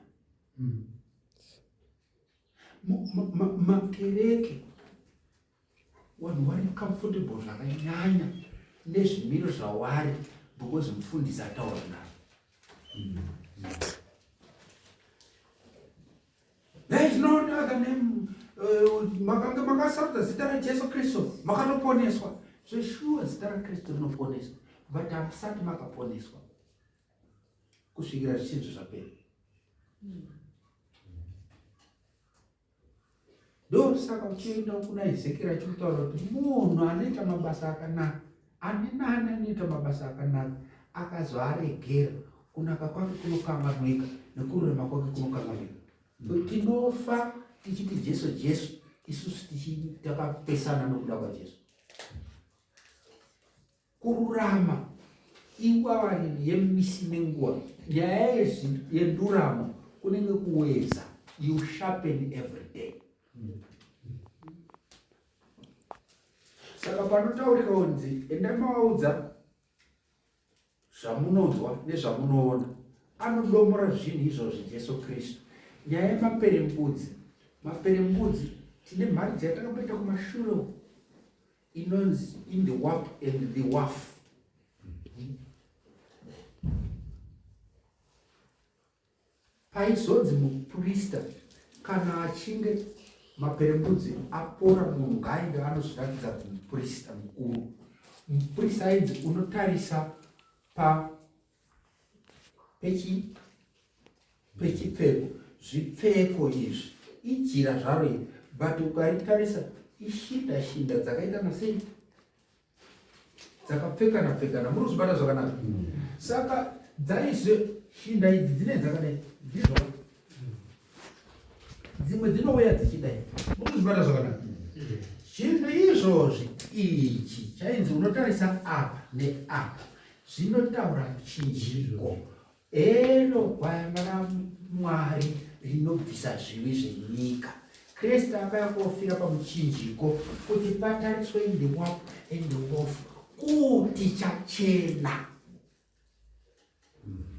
Makereke vanhu vari comfortable zvakanyanya nezvimiro zvawari because mufundisi ataura navo. There is no other name. Makanga makasarudza zita raJesu Kristu makatoponeswa. Zveshuwa zita raKristu rinoponeswa, but hamusati makaponeswa kusvikira zvichinzvi zvapera. Ndo saka uchienda kuna Ezekieri achimutaura kuti munhu anoita mabasa akanaka, ani nani anoita mabasa akanaka, akazoaregera, kunaka kwake kunokanganwika nekururama kwake kunokanganwika. Tinofa tichiti Jesu, isusu takapesana nokuda kwaJesu. Kururama iwa yemisi nenguva, nyaya yenduramo kunenge kuwedza. You sharpen every day. Saka panotaurika kunzi endai maudza zvamunonzwa nezvamunoona, anodomora zvinhu izvozvi Jesu Kristu. Nyaya maperembudzi tine mhari dzatakapeta kumashure inonzi in the warp and the wharf. Paizonzi muprista kana achinge maperembudzi apora, munhu ngaende anozviratidza kumuprista mukuru. Muprista ainzi unotarisa pechipfeko. Zvipfeko izvi ijira zvaro iri, but ukaritarisa ishinda dzakaita nasei, dzakapfekana, muri kuzvibata zvakanaka. Saka dzaizve shinda idzi dzine dzakadai ndizvo dzimwe dzinouya dzichidai ukuzvibata zvakanaka. Zvinhu izvozvi ichi chainzi unotarisa apa neapa zvinotaura muchinjiko ero gwayana raMwari rinobvisa zvivi zvenyika. Kristu akauya kofira pamuchinjiko kuti patariswe in the warp and the wolf kuti chachena.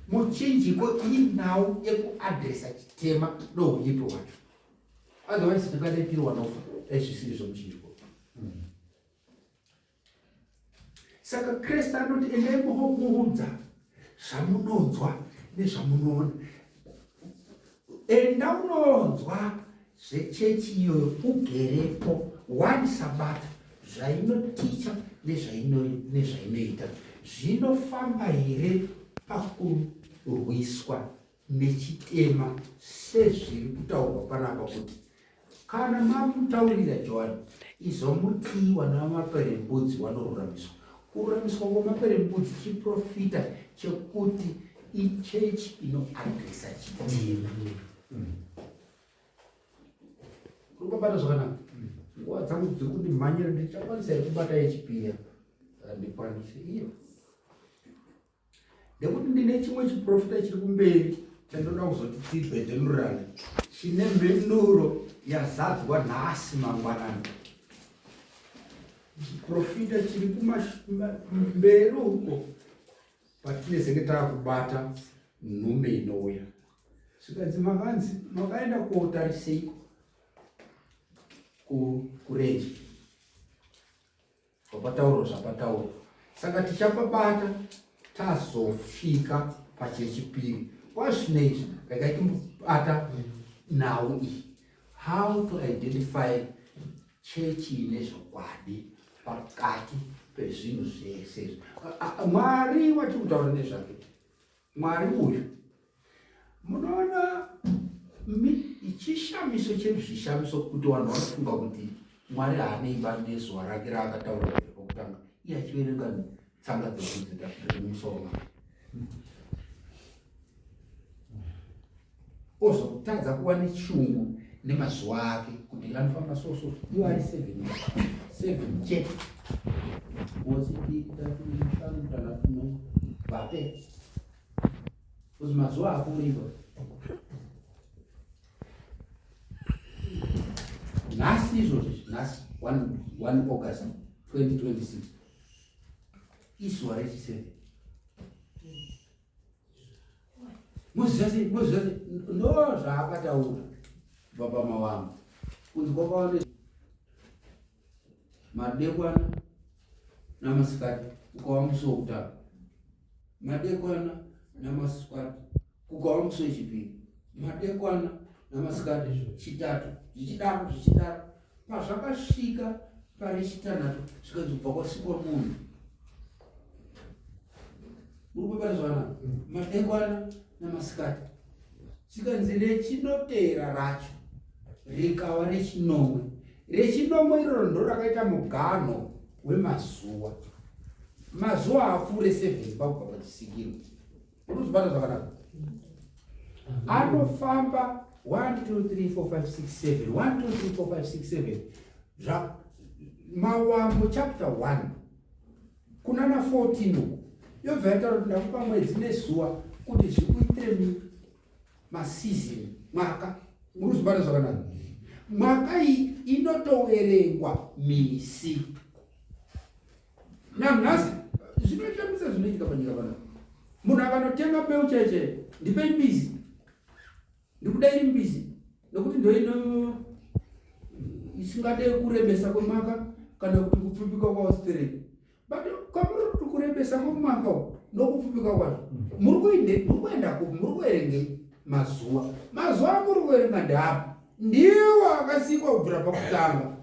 Muchinjiko inhau yekuadresa chitema nouipi wacho, otherwise tingadepirwa nofa ezvisiri zvomuchinjiko. Saka Kristu anoti endai mugomuudza zvamunonzwa nezvamunoona. Enda unonzwa zvechechi iyoyo ugerepo one sabata zvainoticha nezvainoita zvinofamba here pakurwiswa nechitema sezviri kutaurwa panapa kuti kana mamutaurira Johani izomutiwa namaperembudzi vanoruramiswa. Kururamiswa kwamaperembudzi chiprofita chekuti ichechi inoadresa chitema. Kurikubata zvakanaka. Nguva dzangu dziri kundimhanyira ndichakwanisa kubata yechipiri handikwanisi iyo nekuti ndine chimwe chiprofita chiri kumberi chandoda kuzoti tibhetenurana chine mhinduro yazadzwa nhasi mangwanani. Chiprofita chiri kumberi uko patinezenge taakubata nhume inouya. Zvikanzi makanzi makaenda kootariseiko kurenji kwapataurwa zvapataurwa. Saka tichapabata tazosvika pachechipiri. Kwazvinezvi regai timbobata nhau iyi, how to identify chechi ine zvokwadi pakati pezvinhu zvese. Mwari watiri kutaura nezvake, Mwari uyu munoona chishamiso chezvishamiso kuti vanhu vanofunga kuti Mwari haaneiba nezuva rake raakataura kuti pokutanga iye achiverenga tsanga dzemusoro ozotadza kuva nechungu nemazuva ake kuti anofamba soso iwo ari 7 chete vape kuti mazuva akuriva nhasi izvozvi nhasi 1 August 2026 izuva rechi7 muzvizasi ndo zvaakataura baba mawangu kunzi kwakaone madekwana namasikati kukava musi wokutanga, madekwana namasikati kukava musi wechipiri, madekwana namasikati chitatu, zvichidaro pazvakasvika parechitanhatu zvikanzi kubva kwasikwa munhu. Muri kubata zvakanaka? Madekwana namasikati zvikanzi rechinotera racho rikava rechinomwe. Rechinomwe iroro ndo rakaita muganho wemazuva. Mazuva apfuure 7 pakubva pachisikiro. Muri kuzvibata zvakanaka? Anofamba 1 2 3 4 5 6 7 1 2 3 4 5 6 7 Mawambo chapter 1 kunana 14 yobva yataura kuti ndakupa mwedzi nezuva kuti zvikuitire masizini mwaka. Muri kuzvibata zvakanaka? Mwaka iyi inotoverengwa misi. Nanhasi zvinotamisa zvinoitika panyika panapa. Munhu akanotenga mbeu chaiche ndipei mbizi, ndikudairi mbizi nokuti ndoino isingade kurembesa kwemwaka kana kuti kupfupika kwaostereki. But kamuri kuti kurembesa kwemwaka nokupfupika kwacho muri kuenda kupi? Muri kuerenge mazuva. Mazuva amuri kuerenga ndapo ndiwo akasikwa kubvira pakutanga.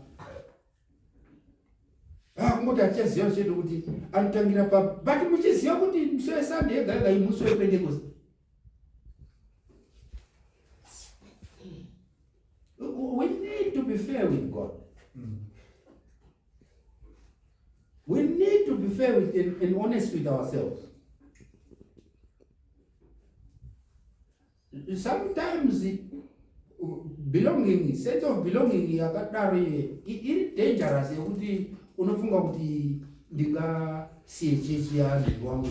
Kumoti achiziva chedu kuti anotangira but muchiziva kuti musi weSunday yega yega imusi wePentecost. We need to be fair with God. We need to be fair with and honest with ourselves. sometimes belonging, sense of belonging yakadaro iri dangerous yekuti unofunga kuti ndingasiye chechi yanhu wangu.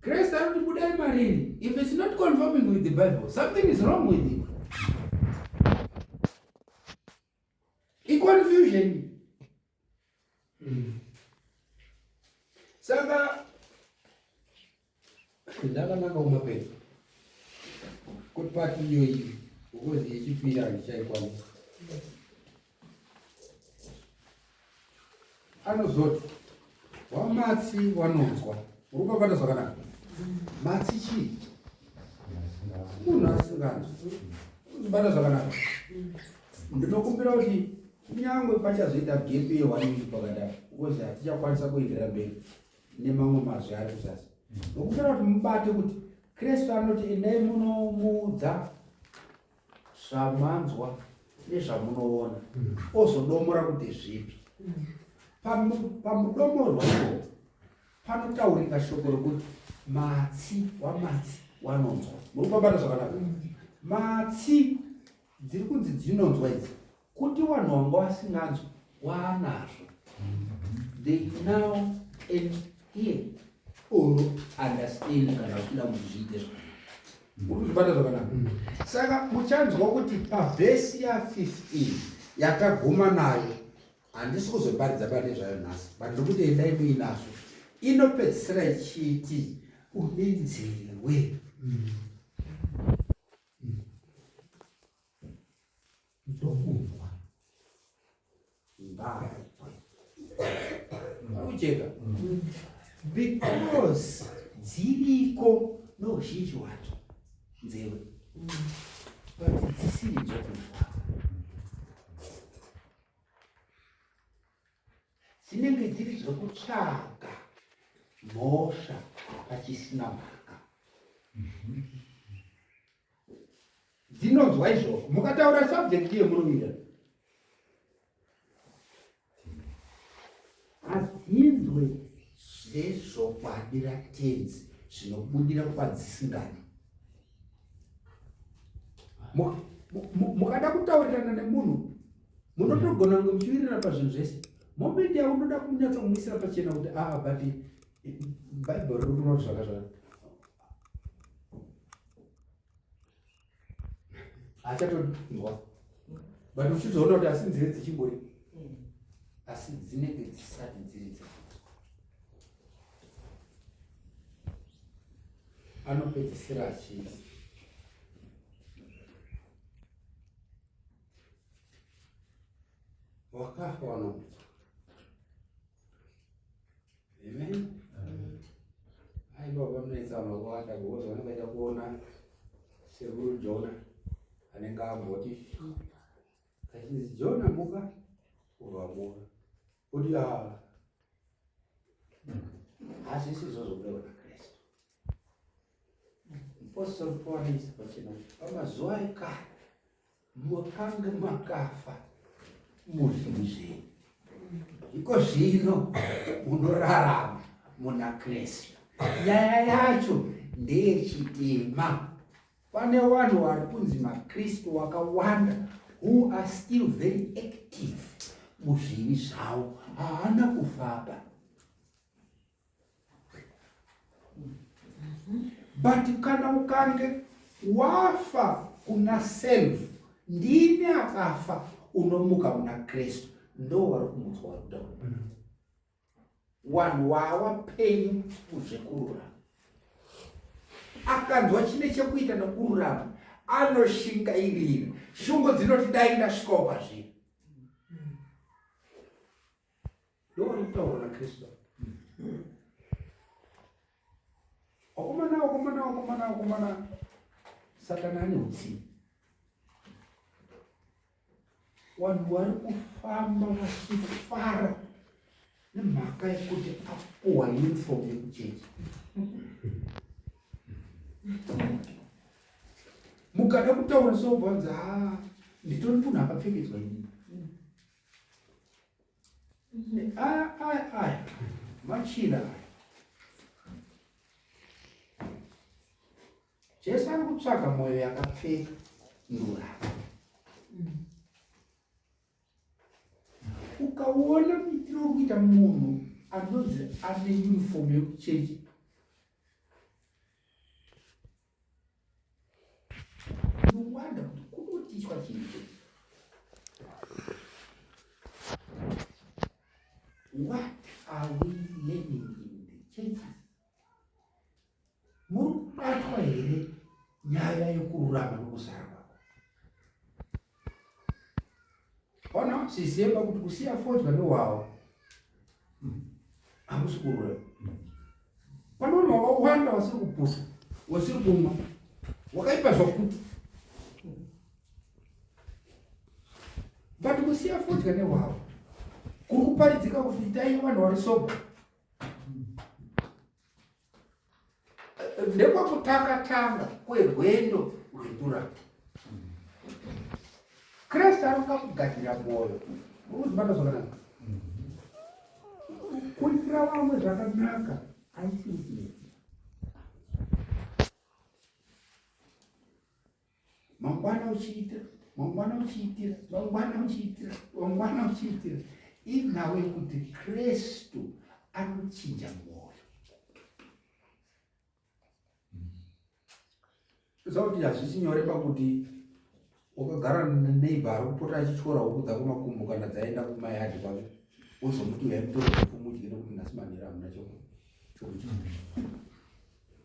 Christ anoti budai marini. If it's not conforming with the Bible, something is wrong with it. Confusion. Saka ndakanaka umapedza kuti pati iyoyi ukozi yechipiri handichaikwanisa. Anozoti wamatsi wanonzwa uri kupabata zvakanaka. Matsi chii? Munhu asinganzwi uzibata zvakanaka. Ndinokumbira kuti kunyangwe pachazoita gepi ye1 week pakadaro ukozi hatichakwanisa kuenderera mberi nemamwe mazwi ari kuzasi. Ndokumbira kuti mubate kuti Kristu anoti endai munomuudza zvamanzwa nezvamunoona ozodomora kuti zvipi. Pamudomorwa ipo panotaurika shoko rokuti matsi wamatsi wanonzwa. Muri kupabata zvakanaka. Matsi dziri kunzi dzinonzwa idzi kuti vanhu vanga vasinganzwi waanazvo. They now hear or understand kana uchida muzviite zvakanaka. Muri kuzvibata zvakanaka. Saka muchanzwa kuti pavhesi ya15 yakaguma nayo handisi kuzoparidza pane zvayo nhasi but ndokuti endai muinazvo inopedzisira ichiti udedzerwe ndokumva mbavwe akucheka because dziriko nozhinji wadzo nzeve but dzisiri dzokumva dzinenge dziri dzokutsvaga mhosva pachisina mhaka. Dzinonzwa izvozvo mukataura subject yemunomira hadzinzwe zvezvokwadira tenzi zvinobudira kwadzisingani. Mukada kutaurirana nemunhu munotogona kunge muchivirira pazvinhu zvese. Moment yaunoda kunyatsa kumuisira pachena kuti but Bible rinoti zvakazvaka achatonzwa but uchizoona kuti asi nzeve dzichimbori asi dzinenge dzisati dziri dza anopedzisira achiti wakafa wanomutswa. Amen. Baba mnetsa makawanda because vanenge kuona sekuru Jona anenge amboti kachinzi Jona muka uvamuka kuti hazvisi zvozobuda kuna Kristu. Apostle Paul is pachena pamazuva ekare mukange makafa muzvinhu zvenyu iko zvino munorarama muna Kristu. Nyaya yacho ndeyechitema. Pane vanhu vari kunzi maKristu wakawanda who are still very active muzvivi zvavo, haana kufaba. But kana ukange wafa kuna self, ndini akafa unomuka muna Kristu, ndo vari kumutswa vari kutaura. Vanhu wavapenyu kuzvekururama. Akanzwa chine chekuita nekururama anoshingairira. Shungu dzinoti dai ndasvikawo pazvino. Ndo vari kutaura naKristu. Wakomana Satani ane utsi. Vanhu vari kufamba vachifara nemhaka yekuti apuwa uniform yekuchechi. Mukada kutaura sobvanza nditori munhu akapfekedzwa inini. Machira Jesu ari kutsvaga mwoyo yakapfendura. Ukaona muitiro wekuita munhu anonzi ane uniform yekuchechi, unowanda kuti kunotichwa chinhu chechi. What are we learning in the churches? Muri kubatwa here nyaya yekururama nokuzara kwako? Ona sizemba kuti kusiya fodya nehwahwa hakusi kururama. Panoona wakawanda wasiri kupusa, wasiri kumwa, wakaipa zvakuti. But kusiya fodya nehwahwa kuri kuparidzika kuti itai vanhu vari soba. Ndekwakutanga kwerwendo rwekurama. Kristu akakugadzira mwoyo urikuzibata zvakanaka, kuitira vamwe zvakanaka. Aisisi mangwana uchiitira, mangwana uchiitira, mangwana uchiitira, mangwana uchiitira. Inawe kuti Kristu anochinja mwoyo. Zvakuti hazvisi nyore pakuti wakagara neneighbor ari kupota achityora huku dzako makumbo kana dzaenda kumayadhi kwake, wozomuti uyaimutora mudye nekuti nhasi manhero hamuna chokuti.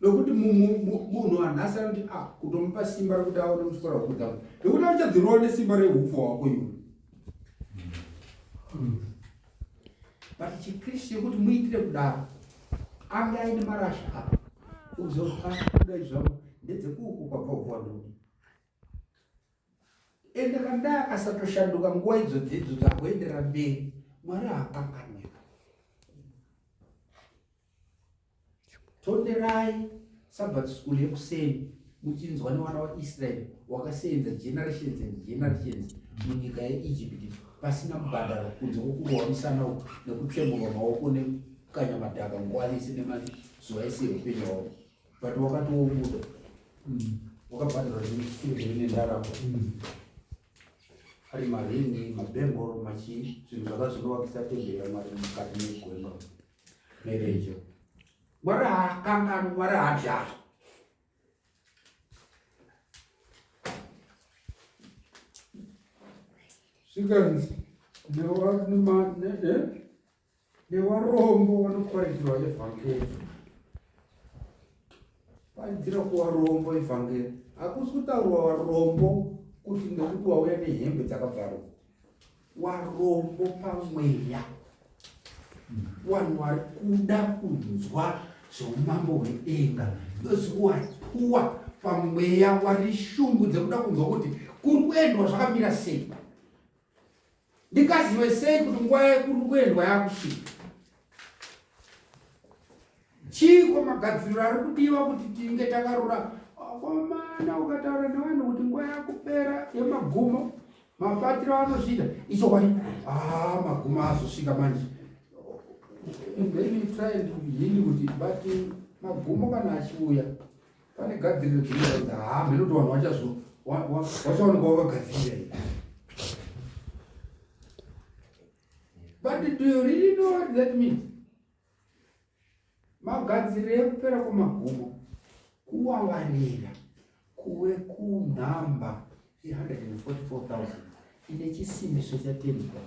Nokuti munhu anhasi anoti kutomupa simba rekuti aone kutyora huku dzako, nekuti achadzirowa nesimba reufa wako iwe. But chiKristu yekuti muitire kudaro, anga aine marasha ako uzokuda zvavo ndedzekuku kwabva uvandu. Ende kana akasatoshanduka nguva idzodzo dzakuendera mberi, Mwari haakanganwika. Tonderai Sabbath school yekuseni muchinzwa nevana vaIsraeri wakasenza generations and generations munyika yeIjipiti pasina mubhadharo kunze kwokurwa musana nekutsemurwa maoko nekukanya madhaka nguva yese nemazuva ese eupenyu hwavo. But wakatomuda wakabhadharwa nemusiro nendaramo, ari maringi, mabhengoro, machii, zvinhu zvakazvinovakisa temberi yaMwari mukati megwenga merejo. Mwari haakanganwi, Mwari haadhazva. Zvikanzi nevarombo vanoparidzirwa evhangeri. Paridzira kuvarombo evhangeri. Hakusi kutaurwa varombo kuti nekuti wauya nehembe dzakabvarwa. Varombo pamweya, vanhu vari kuda kunzwa zveumambo hwedenga, ndoziwatuwa pamweya vari shungu dzekuda kunzwa kuti kuri kuendwa zvakamira sei. Ndingazive sei kuti nguva yekuri kuendwa yakusvika? Chiko magadziriro ari kudiwa kuti tinge takarura. Komana ukataura nevanhu kuti nguva yakupera yemagumo, mabatiro anozvida ichokwadi, magumo azosvika manje. And then you try to hini kuti but magumo kana achiuya pane gadziriro dzinoita kuti mhenoti vanhu vachaoneka vakagadzirira iyi. But do you really know what that means? Magadziriro ekupera kwemagumo kuwavarira kuve kunhamba 144,000 ine chisimbiso chatemba.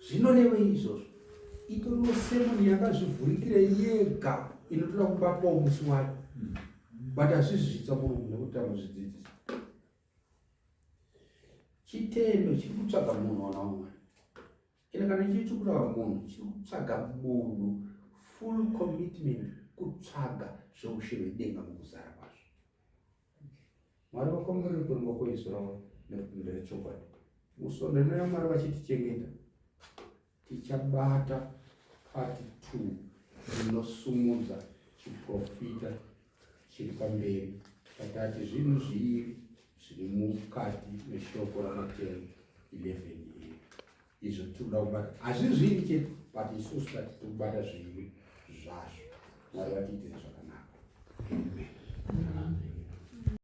Zvinorevei izvozvo? Itoriwo semoni yakazvivhurikira yega inotoda kubatwawo musi wayo. But hazvisi zvitsamurungu nekuti amuzvidzidzisi. Chitendo chiri kutsvaga munhu wana umwe. Ine kana chiri kutsvaga munhu, chiri kutsvaga munhu full commitment kutsvaga zveushe hwedenga mukuzara kwazvo. Mwari vakamuri kurimwa kweIsraeri nekumbere chokwadi. Musoro rinoya Mwari vachitichengeta. Tichabata part 2 rinosumudza chiprofita chiri pamberi. Tatati zvinhu zviviri zviri mukati meshoko raMateo 11 iri. Izvo tinoda kubata. Hazvizviri chete, but isusu tati tokubata zviviri zvazvo. Mwari vatiitire zvakanaka.